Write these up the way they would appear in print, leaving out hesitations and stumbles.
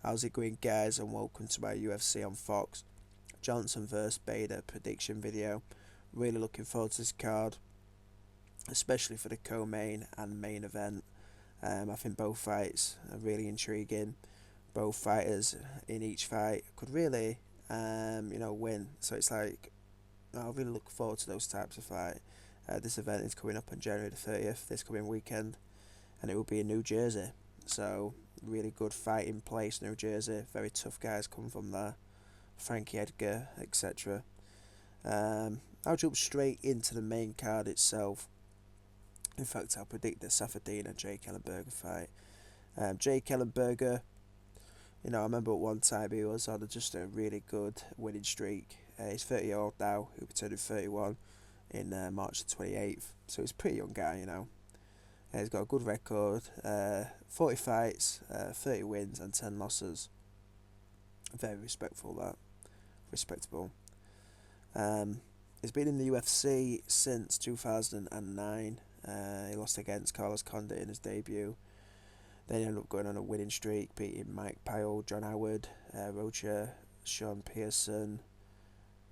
How's it going, guys, and welcome to my UFC on Fox Johnson vs Bader prediction video. Really looking forward to this card, especially for the co-main and main event. I think both fights are really intriguing. Both fighters in each fight could really, win. So it's like I really look forward to those types of fight. This event is coming up on January the 30th, this coming weekend, and it will be in New Jersey. So really good fighting place, New Jersey. Very tough guys come from there. Frankie Edgar, etc. I'll jump straight into the main card itself. In fact, I'll predict the Safadine and Jake Ellenberger fight. Jake Ellenberger, I remember at one time he was on just a really good winning streak. He's 30-year-old now. He'll be turning 31 in March the 28th. So he's a pretty young guy. He's got a good record, 40 fights, 30 wins and 10 losses. Very respectable. He's been in the UFC since 2009. He lost against Carlos Condit in his debut. Then he ended up going on a winning streak, beating Mike Pyle, John Howard, Roger, Sean Pearson,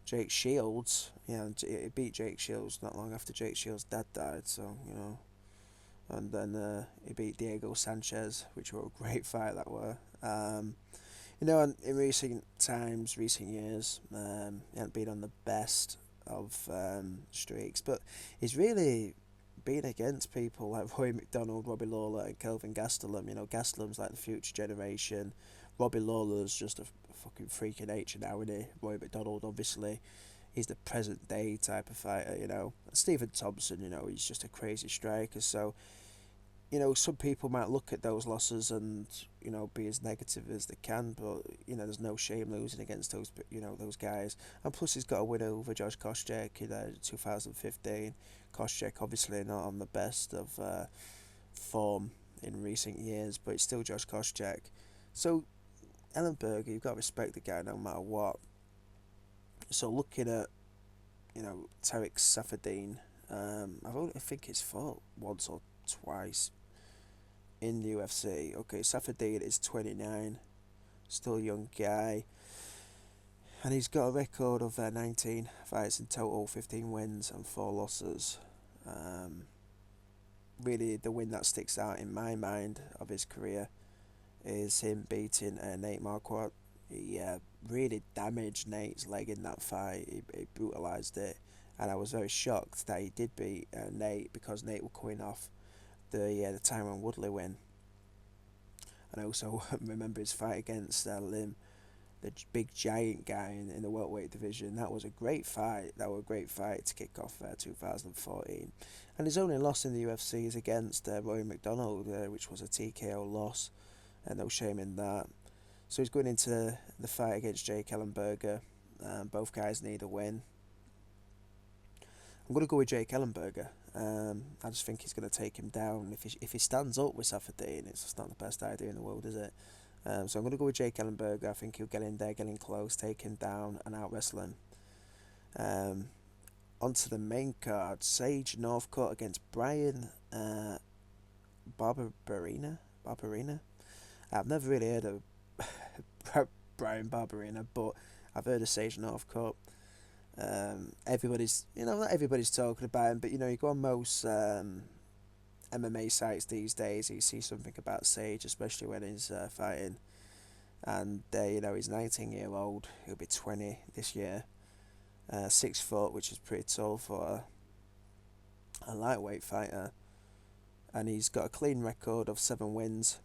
Jake Shields. He beat Jake Shields not long after Jake Shields' dad died, and then he beat Diego Sanchez, which were a great fight that were. And in recent times, recent years, he hasn't been on the best of streaks, but he's really been against people like Roy McDonald, Robbie Lawler, and Kelvin Gastelum. Gastelum's like the future generation. Robbie Lawler's just a fucking freak of nature now, isn't he? Roy McDonald, obviously, he's the present day type of fighter. Stephen Thompson, he's just a crazy striker. So, some people might look at those losses and, be as negative as they can, but, there's no shame losing against those guys. And plus he's got a win over Josh Koscheck in 2015. Koscheck obviously not on the best of form in recent years, but it's still Josh Koscheck. So, Ellenberger, you've got to respect the guy no matter what. So looking at, Tarek Safadine, I think he's fought once or twice in the UFC. Okay, Safadine is 29, still a young guy, and he's got a record of 19 fights in total, 15 wins and 4 losses. Really, the win that sticks out in my mind of his career is him beating Nate Marquardt. He really damaged Nate's leg in that fight. He brutalised it, and I was very shocked that he did beat Nate, because Nate was coming off the Tyron Woodley win. And I also remember his fight against Lim, the big giant guy in the welterweight division. That was a great fight. That was a great fight to kick off 2014. And his only loss in the UFC is against Roy McDonald, which was a TKO loss. No shame in that. So he's going into the fight against Jake Ellenberger. Both guys need a win. I'm going to go with Jake Ellenberger. I just think he's going to take him down. If he stands up with Safadine, it's just not the best idea in the world, is it? So I'm going to go with Jake Ellenberger. I think he'll get in there, get in close, take him down, and out wrestle him. Onto the main card, Sage Northcutt against Brian Barberina. I've never really heard of Brian Barberina, but I've heard of Sage Northcutt. Everybody's, not everybody's talking about him, but you go on most MMA sites these days, you see something about Sage, especially when he's fighting. And he's 19-year-old. He'll be 20 this year. 6 foot, which is pretty tall for a lightweight fighter. And he's got a clean record of 7 wins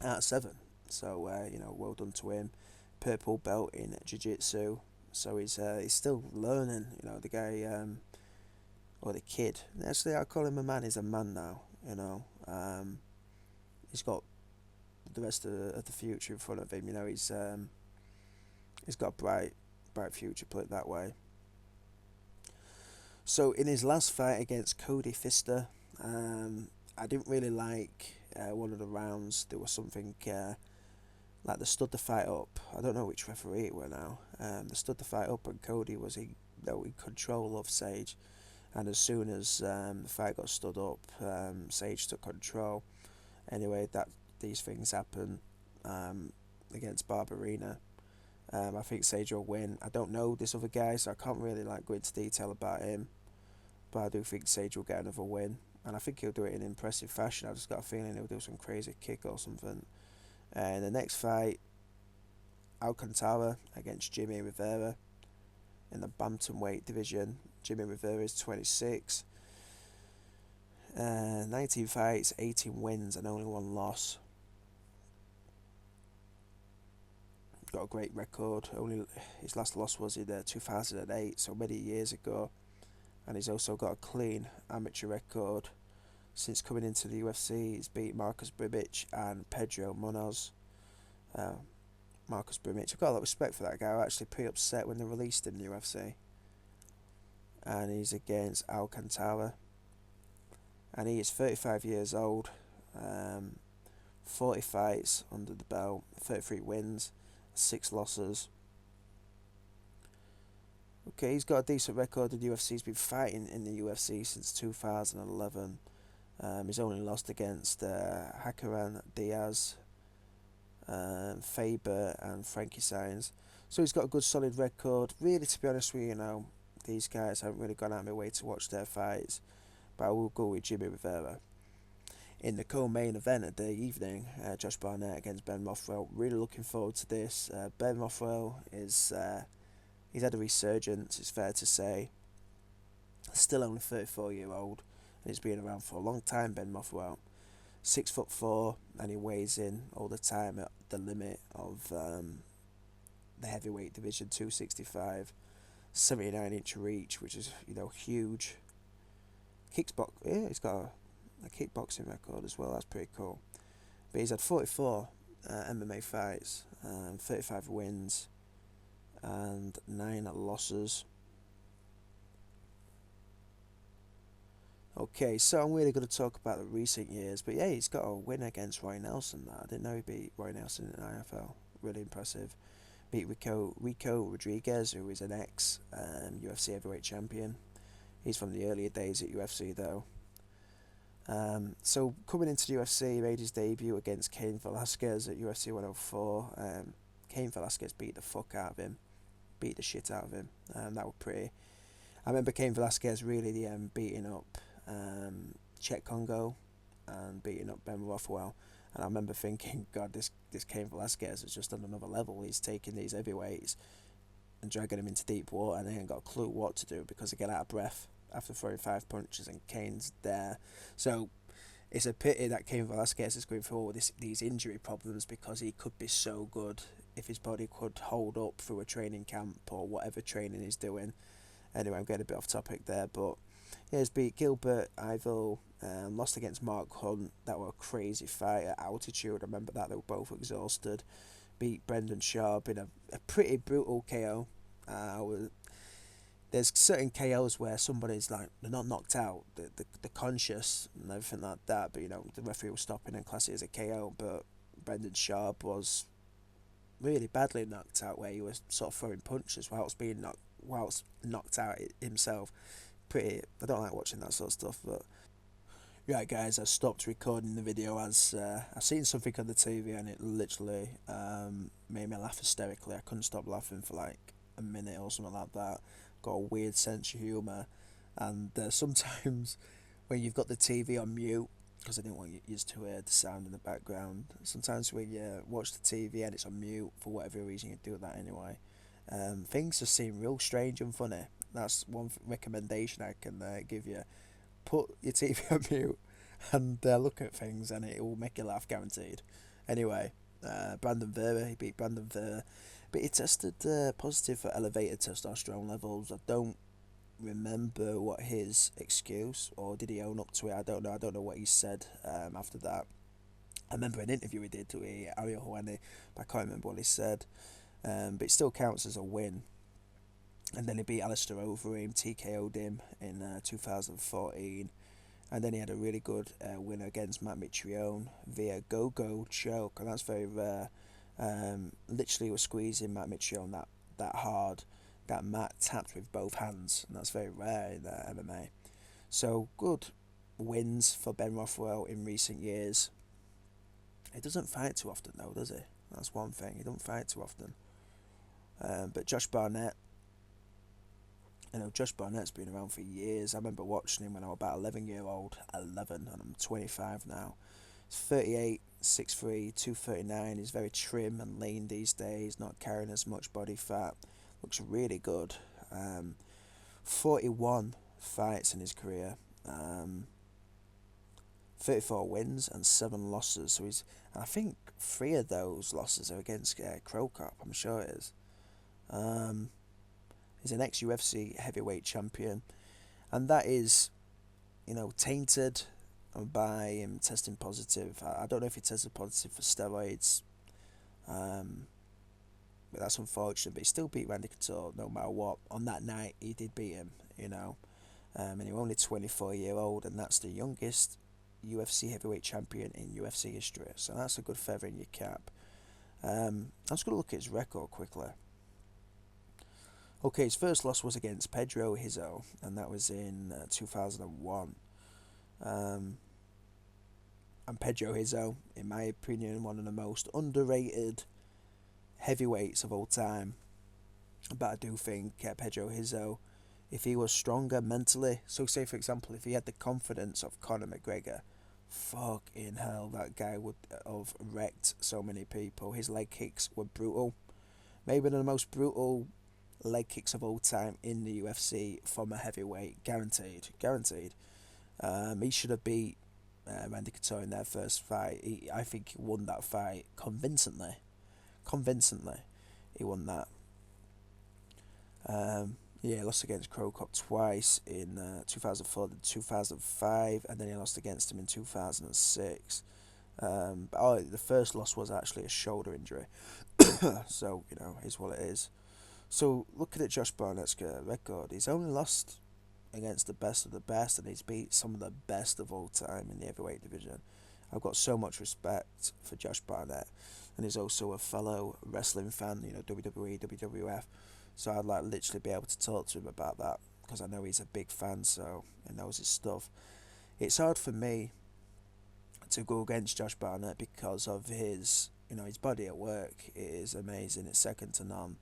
out of 7. So well done to him. Purple belt in jiu-jitsu. So he's still learning, the guy, or the kid. Actually, I call him a man. He's a man now, He's got the rest of the future in front of him. He's got a bright future, put it that way. So in his last fight against Cody Pfister, I didn't really like one of the rounds. There was something like they stood the fight up. I don't know which referee it were now. They stood the fight up, and Cody was in control of Sage. And as soon as the fight got stood up, Sage took control. Anyway, these things happen. against Barberina. I think Sage will win. I don't know this other guy, so I can't really like go into detail about him. But I do think Sage will get another win, and I think he'll do it in impressive fashion. I just got a feeling he'll do some crazy kick or something. And the next fight, Alcantara against Jimmy Rivera in the bantamweight division. Jimmy Rivera is 26. 19 fights, 18 wins, and only 1 loss. Got a great record. Only his last loss was in 2008, so many years ago. And he's also got a clean amateur record since coming into the UFC. He's beat Marcus Brimic and Pedro Munoz. Marcus Brimic, I've got a lot of respect for that guy. I was actually pretty upset when they released him in the UFC. And he's against Alcantara. And he is 35 years old. 40 fights under the belt, 33 wins, 6 losses. Okay, he's got a decent record in the UFC. He's been fighting in the UFC since 2011. He's only lost against Hakaran Diaz, Faber and Frankie Saenz. So he's got a good solid record. Really, to be honest with you, these guys haven't really gone out of my way to watch their fights. But I will go with Jimmy Rivera. In the co-main event of the evening, Josh Barnett against Ben Rothwell. Really looking forward to this. Ben Rothwell is he's had a resurgence, it's fair to say. Still only 34-year-old, and he's been around for a long time. Ben Rothwell, 6'4", and he weighs in all the time at the limit of the heavyweight division, 265, 79-inch reach, which is huge. Yeah, he's got a kickboxing record as well. That's pretty cool. But he's had 44 MMA fights, 35 wins, and 9 losses. Okay, so I'm really going to talk about the recent years. But yeah, he's got a win against Roy Nelson. I didn't know he beat Roy Nelson in the IFL. Really impressive. Beat Rico Rodriguez, who is an ex UFC heavyweight champion. He's from the earlier days at UFC though. So coming into the UFC, he made his debut against Cain Velasquez at UFC 104. Cain Velasquez beat the fuck out of him. Beat the shit out of him. That was pretty. I remember Cain Velasquez really beating up Chet Congo and beating up Ben Rothwell. And I remember thinking, God, this Cain Velasquez is just on another level. He's taking these heavyweights and dragging them into deep water, and they ain't got a clue what to do because they get out of breath after throwing 5 punches, and Cain's there. So it's a pity that Cain Velasquez is going through all these injury problems, because he could be so good if his body could hold up through a training camp or whatever training he's doing. Anyway, I'm getting a bit off topic there, but yeah, he's beat Gilbert Ivel, lost against Mark Hunt. That was a crazy fight at altitude. I remember that they were both exhausted. Beat Brendan Schaub in a pretty brutal KO. There's certain KOs where somebody's like, they're not knocked out, they're conscious and everything like that, but the referee will stop it and class it as a KO. But Brendan Schaub was really badly knocked out, where he was sort of throwing punches whilst knocked out himself. I don't like watching that sort of stuff. But right, guys, I stopped recording the video as I seen something on the TV, and it literally made me laugh hysterically. I couldn't stop laughing for like a minute or something like that. Got a weird sense of humour, and sometimes when you've got the TV on mute, because I didn't want you to hear the sound in the background, sometimes when you watch the TV and it's on mute, for whatever reason you do that anyway, things just seem real strange and funny. That's one recommendation I can give you. Put your TV on mute and look at things, and it will make you laugh, guaranteed. Anyway, Brandon Vera, he beat Brandon Vera, but he tested positive for elevated testosterone levels. I don't remember what his excuse, or did he own up to it? I don't know what he said after that. I remember an interview he did to Ariel Helwani, but I can't remember what he said. But it still counts as a win. And then he beat Alistair Overeem, TKO'd him in 2014. And then he had a really good win against Matt Mitrione via go-go choke, and that's very rare. Literally was squeezing Matt Mitrione that hard that Matt tapped with both hands, and that's very rare in MMA. So good wins for Ben Rothwell in recent years. He doesn't fight too often though, does he? That's one thing. He don't fight too often. But Josh Barnett, Josh Barnett's been around for years. I remember watching him when I was about 11-year-old. 11, and I'm 25 now. He's 38, 6'3", 239. He's very trim and lean these days, not carrying as much body fat. Looks really good. 41 fights in his career. 34 wins and 7 losses. So I think 3 of those losses are against Crow Cop. I'm sure it is. He's an ex-UFC heavyweight champion, and that is, tainted by him testing positive. I don't know if he tested positive for steroids, but that's unfortunate. But he still beat Randy Couture no matter what. On that night, he did beat him, and he was only 24-year-old, and that's the youngest UFC heavyweight champion in UFC history. So that's a good feather in your cap. I'm just going to look at his record quickly. Okay, his first loss was against Pedro Hizo, and that was in 2001. And Pedro Hizo, in my opinion, one of the most underrated heavyweights of all time. But I do think Pedro Hizo, if he was stronger mentally, so say for example, if he had the confidence of Conor McGregor, fucking hell, that guy would have wrecked so many people. His leg kicks were brutal. Maybe the most brutal leg kicks of all time in the UFC from a heavyweight, guaranteed. He should have beat Randy Couture in their first fight. I think he won that fight convincingly. He won that. He lost against Crow Cop twice in 2004 and 2005, and then he lost against him in 2006. The first loss was actually a shoulder injury. So, is what it is. So, looking at Josh Barnett's record, he's only lost against the best of the best, and he's beat some of the best of all time in the heavyweight division. I've got so much respect for Josh Barnett, and he's also a fellow wrestling fan, WWE, WWF. So I'd literally be able to talk to him about that, because I know he's a big fan, so he knows his stuff. It's hard for me to go against Josh Barnett because of his body at work. It is amazing. It's second to none.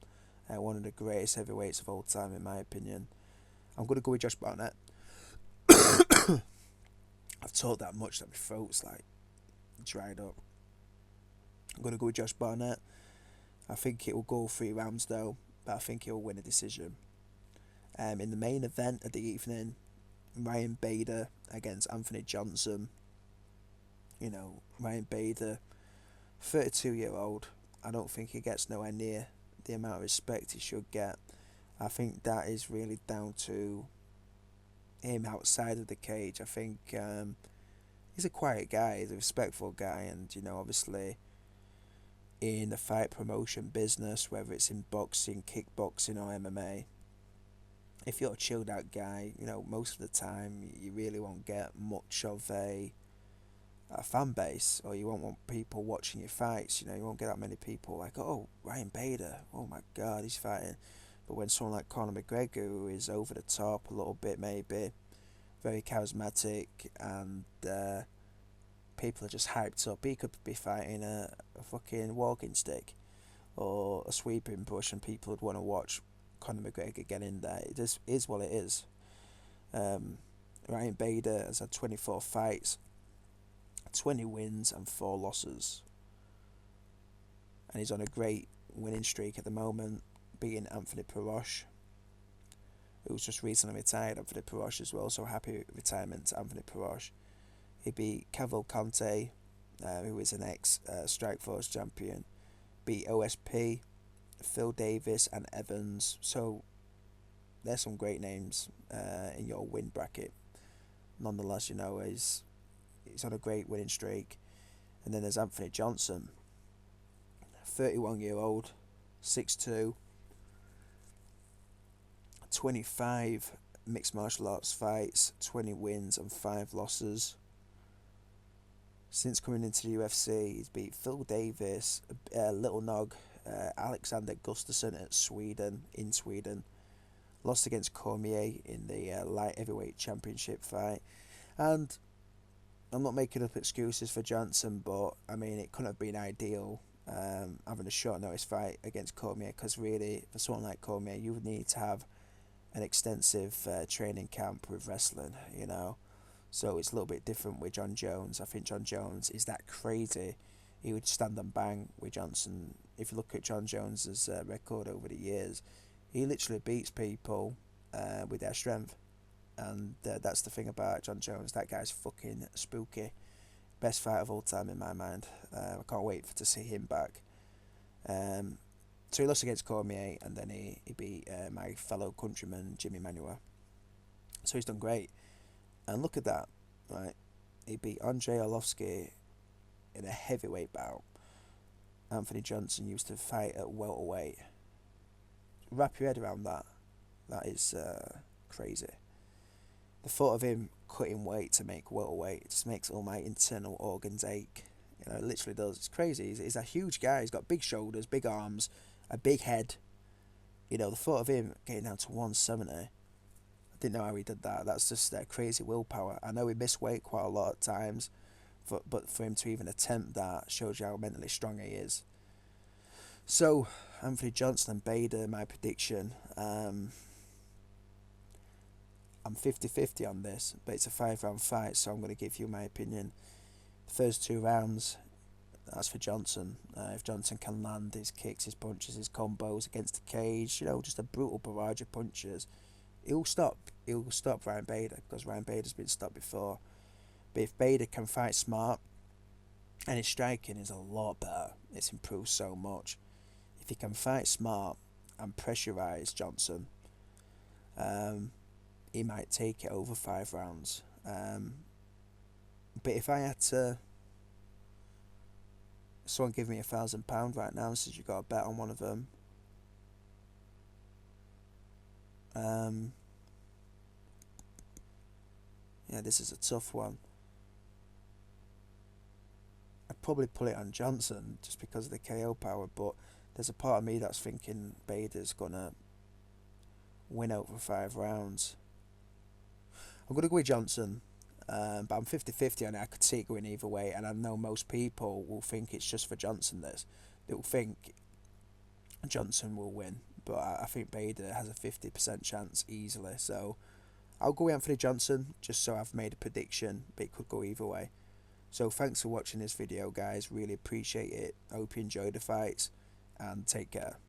One of the greatest heavyweights of all time, in my opinion. I'm going to go with Josh Barnett. I've talked that much that my throat's dried up. I'm going to go with Josh Barnett. I think it will go 3 rounds though, but I think he'll win a decision. In the main event of the evening, Ryan Bader against Anthony Johnson. Ryan Bader, 32-year-old. I don't think he gets nowhere near the amount of respect he should get. I think that is really down to him outside of the cage. I think he's a quiet guy, he's a respectful guy, and obviously in the fight promotion business, whether it's in boxing, kickboxing or MMA, if you're a chilled out guy, most of the time you really won't get much of a fan base, or you won't want people watching your fights. You won't get that many people like, oh, Ryan Bader, oh my god, he's fighting. But when someone like Conor McGregor, who is over the top a little bit, maybe very charismatic, and people are just hyped up, he could be fighting a fucking walking stick or a sweeping brush, and people would want to watch Conor McGregor get in there. It just is what it is. Ryan Bader has had 24 fights, 20 wins and 4 losses, and he's on a great winning streak at the moment, beating Anthony Perosh, who's just recently retired. Anthony Perosh as well, so happy retirement to Anthony Perosh. He beat Cavalcante, who is an ex Strikeforce champion, beat OSP, Phil Davis and Evans. So there's some great names in your win bracket. Nonetheless, he's on a great winning streak. And then there's Anthony Johnson, 31-year-old, 6'2", 25 mixed martial arts fights, 20 wins and 5 losses. Since coming into the UFC, he's beat Phil Davis, Little Nog, Alexander Gustafsson in Sweden. Lost against Cormier in the light heavyweight championship fight. And I'm not making up excuses for Johnson, but it couldn't have been ideal having a short notice fight against Cormier, because really, for someone like Cormier, you would need to have an extensive training camp with wrestling, you know. So it's a little bit different with John Jones. I think John Jones is that crazy. He would stand and bang with Johnson. If you look at John Jones's record over the years, he literally beats people with their strength. And that's the thing about John Jones. That guy's fucking spooky. Best fight of all time in my mind. I can't wait to see him back. So he lost against Cormier, and then he beat my fellow countryman Jimmy Manuel. So he's done great. And look at that, right? He beat Andrei Arlovsky in a heavyweight bout. Anthony Johnson used to fight at welterweight. Wrap your head around that. That is crazy. The thought of him cutting weight to make welterweight just makes all my internal organs ache. You know, it literally does. It's crazy. He's a huge guy. He's got big shoulders, big arms, a big head. You know, the thought of him getting down to 170, I didn't know how he did that. That's just crazy willpower. I know he missed weight quite a lot at times, but for him to even attempt that shows you how mentally strong he is. So, Anthony Johnson and Bader, my prediction. I'm 50-50 on this, but it's a 5-round fight, so I'm going to give you my opinion. The first 2 rounds, that's for Johnson. If Johnson can land his kicks, his punches, his combos against the cage, you know, just a brutal barrage of punches, he'll stop Ryan Bader, because Ryan Bader's been stopped before. But if Bader can fight smart, and his striking is a lot better, it's improved so much. If he can fight smart and pressurise Johnson, he might take it over 5 rounds. But if I had to, someone give me £1,000 right now and says you got a bet on one of them, yeah, this is a tough one. I'd probably put it on Johnson just because of the KO power, but there's a part of me that's thinking Bader's gonna win over 5 rounds. I'm going to go with Johnson, but I'm 50-50 on it. I could see it going either way, and I know most people will think it's just for Johnson this. They will think Johnson will win, but I think Bader has a 50% chance easily. So I'll go with Anthony Johnson, just so I've made a prediction, but it could go either way. So thanks for watching this video, guys. Really appreciate it. I hope you enjoyed the fights, and take care.